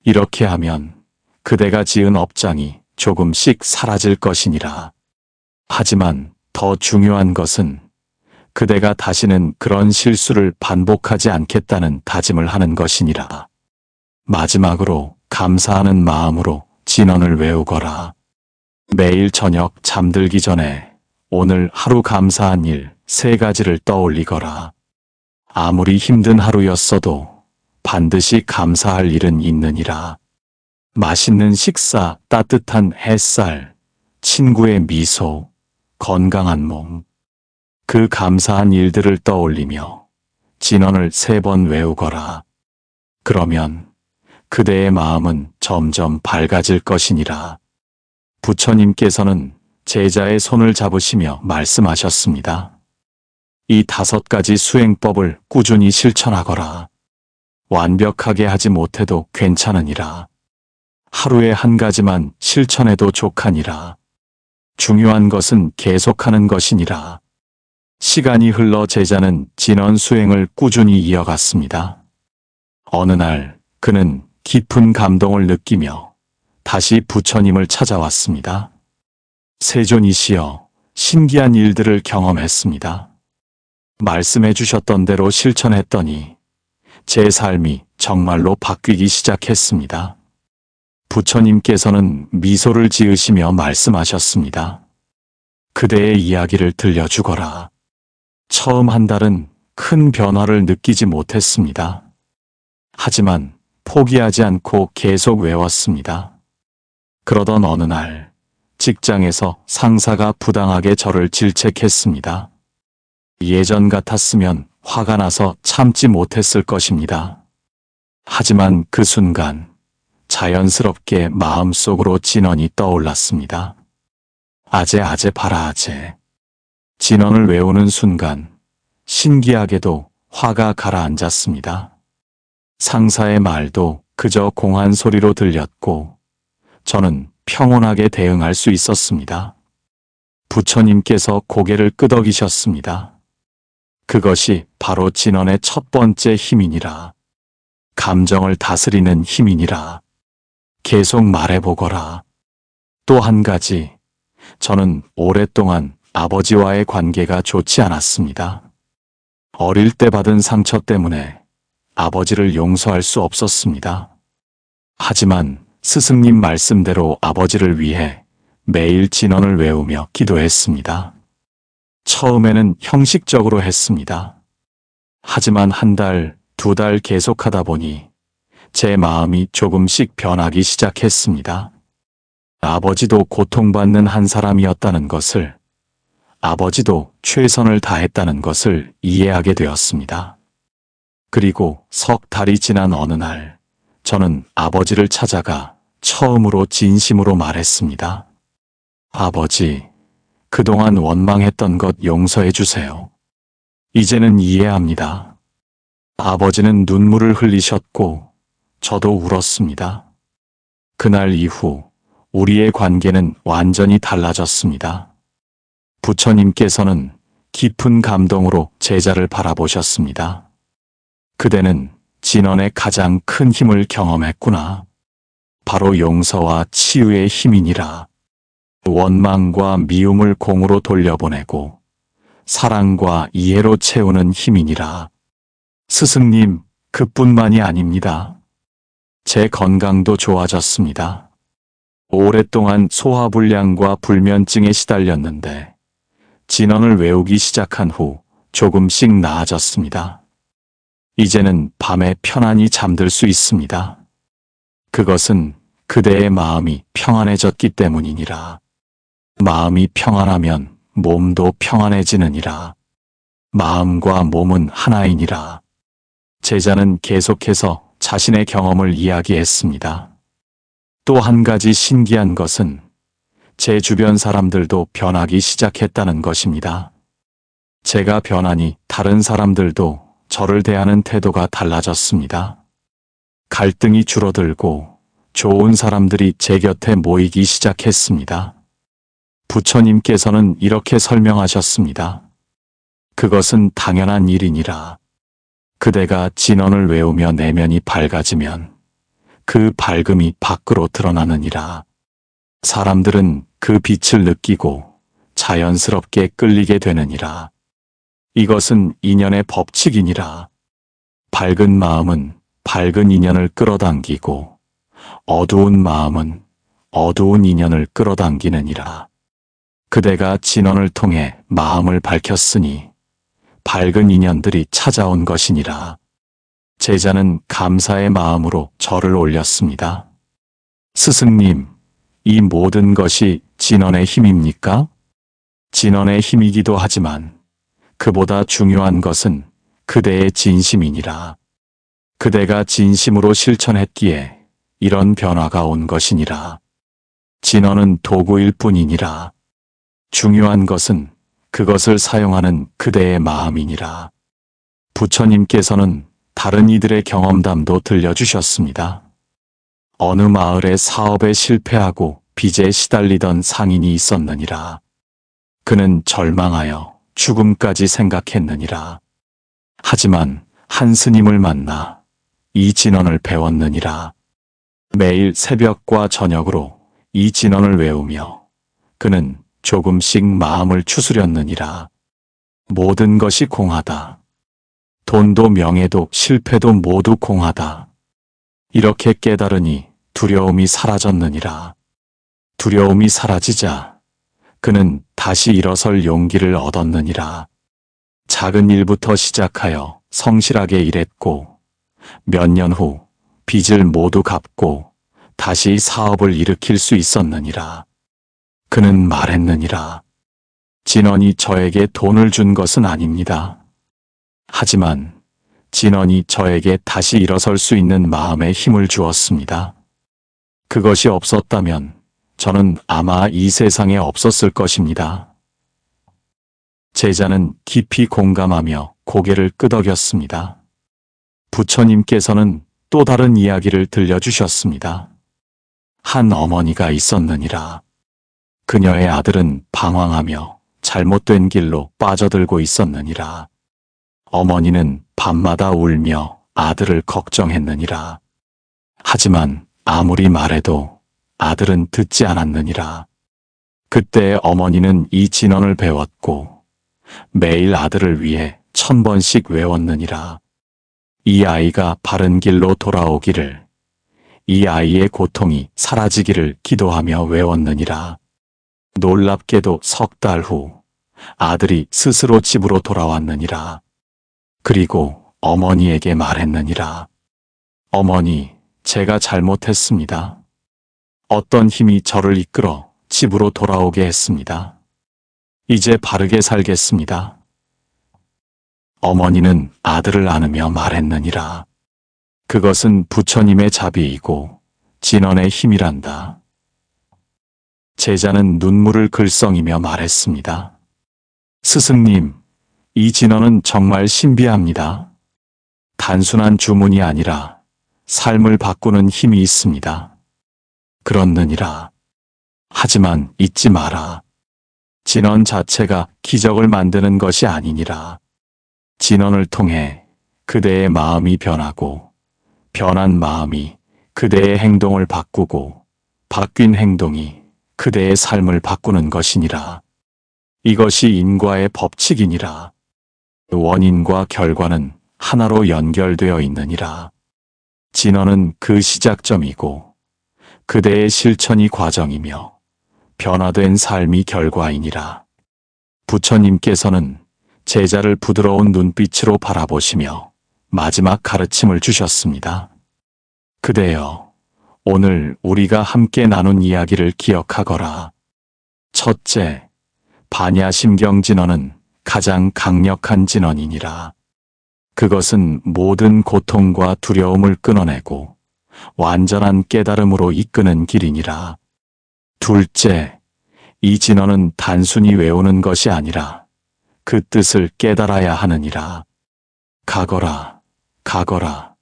A: 이렇게 하면 그대가 지은 업장이 조금씩 사라질 것이니라. 하지만 더 중요한 것은 그대가 다시는 그런 실수를 반복하지 않겠다는 다짐을 하는 것이니라. 마지막으로 감사하는 마음으로 진언을 외우거라. 매일 저녁 잠들기 전에 오늘 하루 감사한 일 3가지를 떠올리거라. 아무리 힘든 하루였어도 반드시 감사할 일은 있느니라. 맛있는 식사, 따뜻한 햇살, 친구의 미소, 건강한 몸. 그 감사한 일들을 떠올리며 진언을 3번 외우거라. 그러면 그대의 마음은 점점 밝아질 것이니라. 부처님께서는 제자의 손을 잡으시며 말씀하셨습니다. 이 5가지 수행법을 꾸준히 실천하거라. 완벽하게 하지 못해도 괜찮으니라. 하루에 한 가지만 실천해도 족하니라. 중요한 것은 계속하는 것이니라. 시간이 흘러 제자는 진언 수행을 꾸준히 이어갔습니다. 어느 날 그는 깊은 감동을 느끼며 다시 부처님을 찾아왔습니다. 세존이시여, 신기한 일들을 경험했습니다. 말씀해 주셨던 대로 실천했더니 제 삶이 정말로 바뀌기 시작했습니다. 부처님께서는 미소를 지으시며 말씀하셨습니다. 그대의 이야기를 들려주거라. 처음 한 달은 큰 변화를 느끼지 못했습니다. 하지만 포기하지 않고 계속 외웠습니다. 그러던 어느 날 직장에서 상사가 부당하게 저를 질책했습니다. 예전 같았으면 화가 나서 참지 못했을 것입니다. 하지만 그 순간 자연스럽게 마음속으로 진언이 떠올랐습니다. 아제 아제 바라아제. 진언을 외우는 순간 신기하게도 화가 가라앉았습니다. 상사의 말도 그저 공한 소리로 들렸고 저는 평온하게 대응할 수 있었습니다. 부처님께서 고개를 끄덕이셨습니다. 그것이 바로 진언의 첫 번째 힘이니라. 감정을 다스리는 힘이니라. 계속 말해보거라. 또 한 가지, 저는 오랫동안 아버지와의 관계가 좋지 않았습니다. 어릴 때 받은 상처 때문에 아버지를 용서할 수 없었습니다. 하지만 스승님 말씀대로 아버지를 위해 매일 진언을 외우며 기도했습니다. 처음에는 형식적으로 했습니다. 하지만 한 달, 2달 계속하다 보니 제 마음이 조금씩 변하기 시작했습니다. 아버지도 고통받는 한 사람이었다는 것을, 아버지도 최선을 다했다는 것을 이해하게 되었습니다. 그리고 석 달이 지난 어느 날, 저는 아버지를 찾아가 처음으로 진심으로 말했습니다. 아버지, 그동안 원망했던 것 용서해 주세요. 이제는 이해합니다. 아버지는 눈물을 흘리셨고, 저도 울었습니다. 그날 이후 우리의 관계는 완전히 달라졌습니다. 부처님께서는 깊은 감동으로 제자를 바라보셨습니다. 그대는 진언의 가장 큰 힘을 경험했구나. 바로 용서와 치유의 힘이니라. 원망과 미움을 공으로 돌려보내고 사랑과 이해로 채우는 힘이니라. 스승님, 그뿐만이 아닙니다. 제 건강도 좋아졌습니다. 오랫동안 소화불량과 불면증에 시달렸는데 진언을 외우기 시작한 후 조금씩 나아졌습니다. 이제는 밤에 편안히 잠들 수 있습니다. 그것은 그대의 마음이 평안해졌기 때문이니라. 마음이 평안하면 몸도 평안해지느니라. 마음과 몸은 하나이니라. 제자는 계속해서 자신의 경험을 이야기했습니다. 또 한 가지 신기한 것은 제 주변 사람들도 변하기 시작했다는 것입니다. 제가 변하니 다른 사람들도 저를 대하는 태도가 달라졌습니다. 갈등이 줄어들고 좋은 사람들이 제 곁에 모이기 시작했습니다. 부처님께서는 이렇게 설명하셨습니다. 그것은 당연한 일이니라. 그대가 진언을 외우며 내면이 밝아지면 그 밝음이 밖으로 드러나느니라. 사람들은 그 빛을 느끼고 자연스럽게 끌리게 되느니라. 이것은 인연의 법칙이니라. 밝은 마음은 밝은 인연을 끌어당기고 어두운 마음은 어두운 인연을 끌어당기느니라. 그대가 진언을 통해 마음을 밝혔으니 밝은 인연들이 찾아온 것이니라. 제자는 감사의 마음으로 절을 올렸습니다. 스승님, 이 모든 것이 진언의 힘입니까? 진언의 힘이기도 하지만 그보다 중요한 것은 그대의 진심이니라. 그대가 진심으로 실천했기에 이런 변화가 온 것이니라. 진언은 도구일 뿐이니라. 중요한 것은 그것을 사용하는 그대의 마음이니라. 부처님께서는 다른 이들의 경험담도 들려주셨습니다. 어느 마을에 사업에 실패하고 빚에 시달리던 상인이 있었느니라. 그는 절망하여 죽음까지 생각했느니라. 하지만 한 스님을 만나 이 진언을 배웠느니라. 매일 새벽과 저녁으로 이 진언을 외우며 그는 조금씩 마음을 추스렸느니라. 모든 것이 공하다. 돈도 명예도 실패도 모두 공하다. 이렇게 깨달으니 두려움이 사라졌느니라. 두려움이 사라지자 그는 다시 일어설 용기를 얻었느니라. 작은 일부터 시작하여 성실하게 일했고 몇 년 후 빚을 모두 갚고 다시 사업을 일으킬 수 있었느니라. 그는 말했느니라. 진언이 저에게 돈을 준 것은 아닙니다. 하지만 진언이 저에게 다시 일어설 수 있는 마음의 힘을 주었습니다. 그것이 없었다면 저는 아마 이 세상에 없었을 것입니다. 제자는 깊이 공감하며 고개를 끄덕였습니다. 부처님께서는 또 다른 이야기를 들려주셨습니다. 한 어머니가 있었느니라. 그녀의 아들은 방황하며 잘못된 길로 빠져들고 있었느니라. 어머니는 밤마다 울며 아들을 걱정했느니라. 하지만 아무리 말해도 아들은 듣지 않았느니라. 그때 어머니는 이 진언을 배웠고 매일 아들을 위해 1000번씩 외웠느니라. 이 아이가 바른 길로 돌아오기를, 이 아이의 고통이 사라지기를 기도하며 외웠느니라. 놀랍게도 석 달 후 아들이 스스로 집으로 돌아왔느니라. 그리고 어머니에게 말했느니라. 어머니, 제가 잘못했습니다. 어떤 힘이 저를 이끌어 집으로 돌아오게 했습니다. 이제 바르게 살겠습니다. 어머니는 아들을 안으며 말했느니라. 그것은 부처님의 자비이고 진언의 힘이란다. 제자는 눈물을 글썽이며 말했습니다. 스승님, 이 진언은 정말 신비합니다. 단순한 주문이 아니라 삶을 바꾸는 힘이 있습니다. 그렇느니라. 하지만 잊지 마라. 진언 자체가 기적을 만드는 것이 아니니라. 진언을 통해 그대의 마음이 변하고 변한 마음이 그대의 행동을 바꾸고 바뀐 행동이 그대의 삶을 바꾸는 것이니라. 이것이 인과의 법칙이니라. 원인과 결과는 하나로 연결되어 있느니라. 진언은 그 시작점이고 그대의 실천이 과정이며 변화된 삶이 결과이니라. 부처님께서는 제자를 부드러운 눈빛으로 바라보시며 마지막 가르침을 주셨습니다. 그대여, 오늘 우리가 함께 나눈 이야기를 기억하거라. 첫째, 반야심경 진언은 가장 강력한 진언이니라. 그것은 모든 고통과 두려움을 끊어내고 완전한 깨달음으로 이끄는 길이니라. 둘째, 이 진언은 단순히 외우는 것이 아니라 그 뜻을 깨달아야 하느니라. 가거라, 가거라,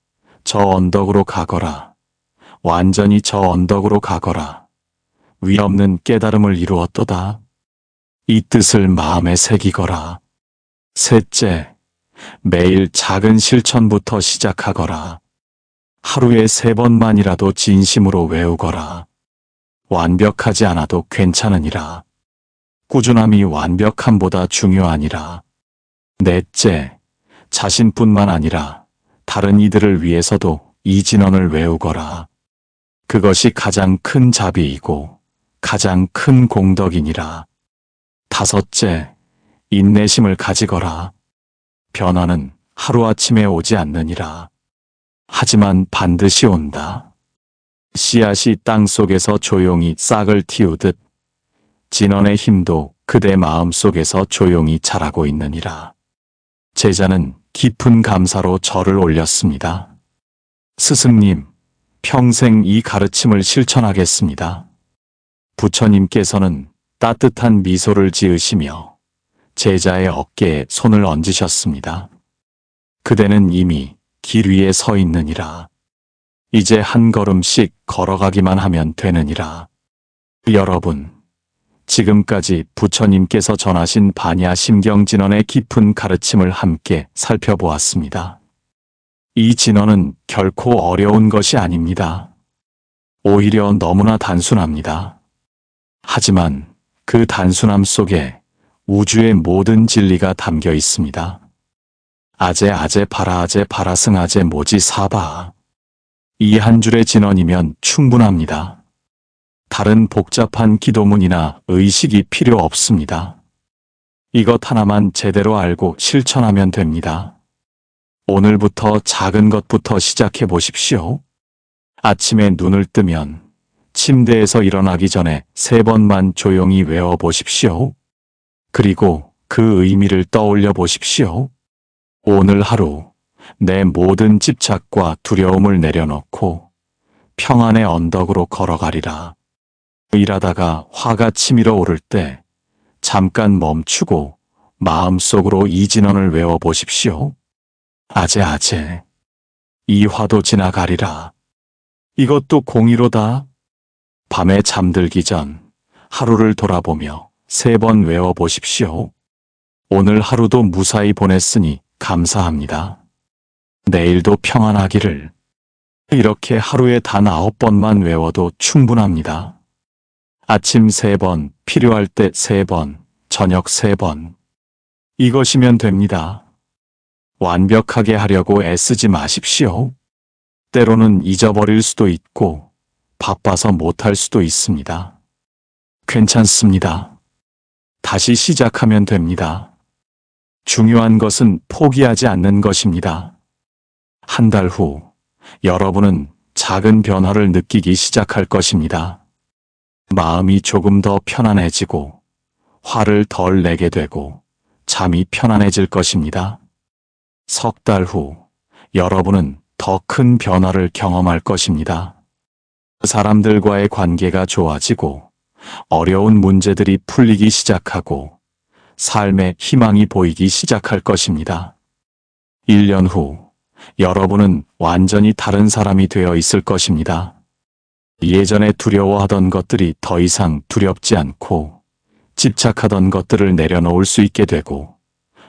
A: 저 언덕으로 가거라. 완전히 저 언덕으로 가거라. 위없는 깨달음을 이루었도다. 이 뜻을 마음에 새기거라. 셋째, 매일 작은 실천부터 시작하거라. 하루에 3번만이라도 진심으로 외우거라. 완벽하지 않아도 괜찮으니라. 꾸준함이 완벽함보다 중요하니라. 넷째, 자신뿐만 아니라 다른 이들을 위해서도 이 진언을 외우거라. 그것이 가장 큰 자비이고 가장 큰 공덕이니라. 다섯째, 인내심을 가지거라. 변화는 하루아침에 오지 않느니라. 하지만 반드시 온다. 씨앗이 땅 속에서 조용히 싹을 틔우듯 진언의 힘도 그대 마음 속에서 조용히 자라고 있느니라. 제자는 깊은 감사로 절을 올렸습니다. 스승님, 평생 이 가르침을 실천하겠습니다. 부처님께서는 따뜻한 미소를 지으시며 제자의 어깨에 손을 얹으셨습니다. 그대는 이미 길 위에 서 있느니라. 이제 한 걸음씩 걸어가기만 하면 되느니라. 여러분, 지금까지 부처님께서 전하신 반야심경 진언의 깊은 가르침을 함께 살펴보았습니다. 이 진언은 결코 어려운 것이 아닙니다. 오히려 너무나 단순합니다. 하지만 그 단순함 속에 우주의 모든 진리가 담겨 있습니다. 아제 아제 파라 아제 파라승 아제 모지 사바. 이 한 줄의 진언이면 충분합니다. 다른 복잡한 기도문이나 의식이 필요 없습니다. 이것 하나만 제대로 알고 실천하면 됩니다. 오늘부터 작은 것부터 시작해 보십시오. 아침에 눈을 뜨면 침대에서 일어나기 전에 3번만 조용히 외워 보십시오. 그리고 그 의미를 떠올려 보십시오. 오늘 하루 내 모든 집착과 두려움을 내려놓고 평안의 언덕으로 걸어가리라. 일하다가 화가 치밀어 오를 때 잠깐 멈추고 마음속으로 이 진언을 외워 보십시오. 아제 아제, 이 화도 지나가리라. 이것도 공의로다. 밤에 잠들기 전 하루를 돌아보며 3번 외워 보십시오. 오늘 하루도 무사히 보냈으니 감사합니다. 내일도 평안하기를. 이렇게 하루에 단 9번만 외워도 충분합니다. 아침 3번, 필요할 때 3번, 저녁 3번. 이것이면 됩니다. 완벽하게 하려고 애쓰지 마십시오. 때로는 잊어버릴 수도 있고 바빠서 못할 수도 있습니다. 괜찮습니다. 다시 시작하면 됩니다. 중요한 것은 포기하지 않는 것입니다. 한 달 후 여러분은 작은 변화를 느끼기 시작할 것입니다. 마음이 조금 더 편안해지고 화를 덜 내게 되고 잠이 편안해질 것입니다. 석 달 후 여러분은 더 큰 변화를 경험할 것입니다. 사람들과의 관계가 좋아지고 어려운 문제들이 풀리기 시작하고 삶의 희망이 보이기 시작할 것입니다. 1년 후 여러분은 완전히 다른 사람이 되어 있을 것입니다. 예전에 두려워하던 것들이 더 이상 두렵지 않고 집착하던 것들을 내려놓을 수 있게 되고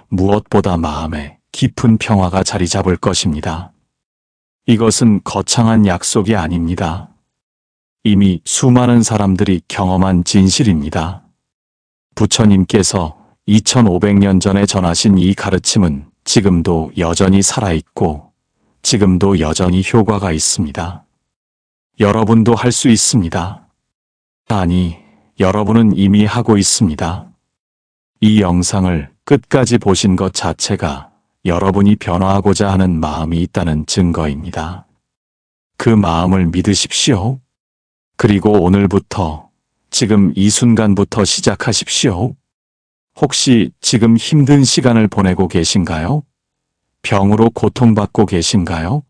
A: 무엇보다 마음에 깊은 평화가 자리 잡을 것입니다. 이것은 거창한 약속이 아닙니다. 이미 수많은 사람들이 경험한 진실입니다. 부처님께서 2500년 전에 전하신 이 가르침은 지금도 여전히 살아있고 지금도 여전히 효과가 있습니다. 여러분도 할 수 있습니다. 아니, 여러분은 이미 하고 있습니다. 이 영상을 끝까지 보신 것 자체가 여러분이 변화하고자 하는 마음이 있다는 증거입니다. 그 마음을 믿으십시오. 그리고 오늘부터, 지금 이 순간부터 시작하십시오. 혹시 지금 힘든 시간을 보내고 계신가요? 병으로 고통받고 계신가요?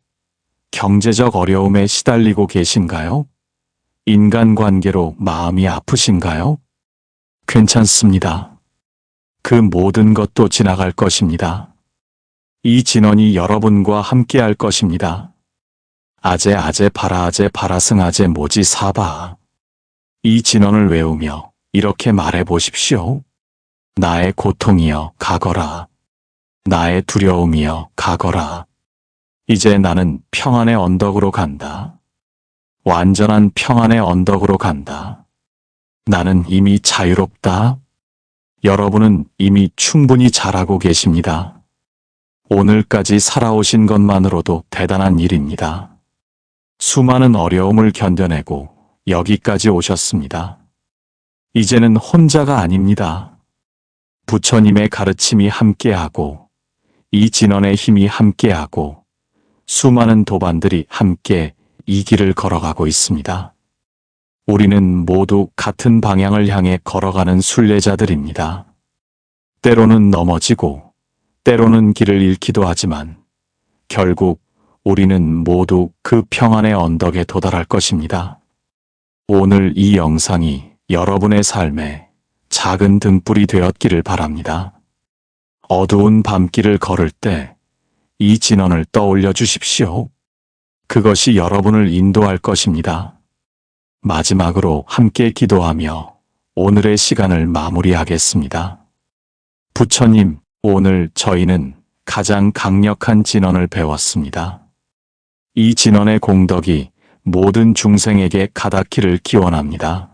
A: 경제적 어려움에 시달리고 계신가요? 인간관계로 마음이 아프신가요? 괜찮습니다. 그 모든 것도 지나갈 것입니다. 이 진원이 여러분과 함께 할 것입니다. 아제 아제 파라 아제 파라승 아제 모지 사바. 이 진원을 외우며 이렇게 말해 보십시오. 나의 고통이여 가거라. 나의 두려움이여 가거라. 이제 나는 평안의 언덕으로 간다. 완전한 평안의 언덕으로 간다. 나는 이미 자유롭다. 여러분은 이미 충분히 잘하고 계십니다. 오늘까지 살아오신 것만으로도 대단한 일입니다. 수많은 어려움을 견뎌내고 여기까지 오셨습니다. 이제는 혼자가 아닙니다. 부처님의 가르침이 함께하고 이 진원의 힘이 함께하고 수많은 도반들이 함께 이 길을 걸어가고 있습니다. 우리는 모두 같은 방향을 향해 걸어가는 순례자들입니다. 때로는 넘어지고 때로는 길을 잃기도 하지만 결국 우리는 모두 그 평안의 언덕에 도달할 것입니다. 오늘 이 영상이 여러분의 삶에 작은 등불이 되었기를 바랍니다. 어두운 밤길을 걸을 때 이 진원을 떠올려 주십시오. 그것이 여러분을 인도할 것입니다. 마지막으로 함께 기도하며 오늘의 시간을 마무리하겠습니다. 부처님, 오늘 저희는 가장 강력한 진원을 배웠습니다. 이 진원의 공덕이 모든 중생에게 가닿기를 기원합니다.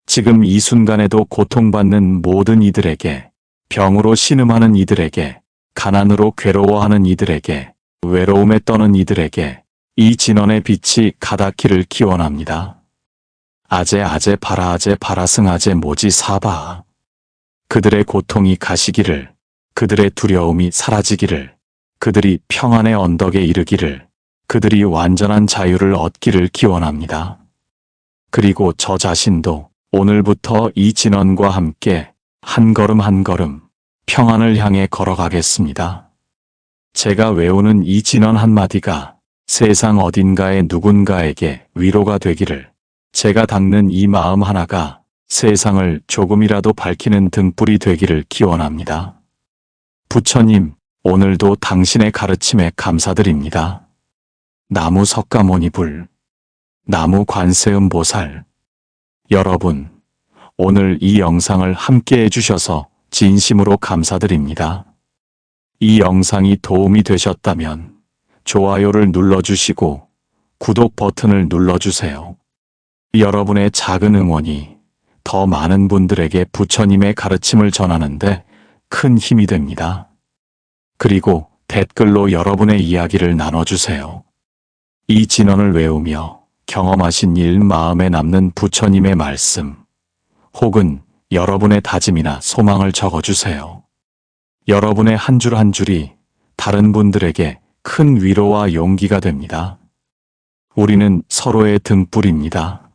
A: 지금 이 순간에도 고통받는 모든 이들에게, 병으로 신음하는 이들에게, 가난으로 괴로워하는 이들에게, 외로움에 떠는 이들에게 이 진원의 빛이 가닿기를 기원합니다. 아제 아제 파라 아제 파라승 아제 모지 사바. 그들의 고통이 가시기를, 그들의 두려움이 사라지기를, 그들이 평안의 언덕에 이르기를, 그들이 완전한 자유를 얻기를 기원합니다. 그리고 저 자신도 오늘부터 이 진원과 함께 한 걸음 한 걸음 평안을 향해 걸어가겠습니다. 제가 외우는 이 진원 한마디가 세상 어딘가에 누군가에게 위로가 되기를, 제가 닦는 이 마음 하나가 세상을 조금이라도 밝히는 등불이 되기를 기원합니다. 부처님, 오늘도 당신의 가르침에 감사드립니다. 나무 석가모니불, 나무 관세음보살. 여러분, 오늘 이 영상을 함께 해주셔서 진심으로 감사드립니다. 이 영상이 도움이 되셨다면 좋아요를 눌러주시고 구독 버튼을 눌러주세요. 여러분의 작은 응원이 더 많은 분들에게 부처님의 가르침을 전하는데 큰 힘이 됩니다. 그리고 댓글로 여러분의 이야기를 나눠주세요. 이 진원을 외우며 경험하신 일, 마음에 남는 부처님의 말씀, 혹은 여러분의 다짐이나 소망을 적어주세요. 여러분의 한 줄 한 줄이 다른 분들에게 큰 위로와 용기가 됩니다. 우리는 서로의 등불입니다.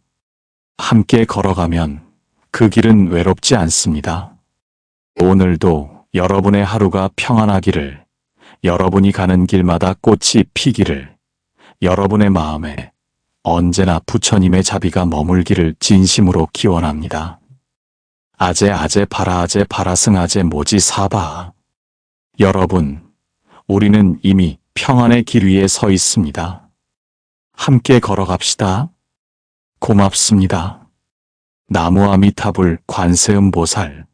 A: 함께 걸어가면 그 길은 외롭지 않습니다. 오늘도 여러분의 하루가 평안하기를, 여러분이 가는 길마다 꽃이 피기를, 여러분의 마음에 언제나 부처님의 자비가 머물기를 진심으로 기원합니다. 아제 아제 바라 아제 바라승 아제 모지 사바. 여러분, 우리는 이미 평안의 길 위에 서 있습니다. 함께 걸어갑시다. 고맙습니다. 나무 아미타불 관세음보살.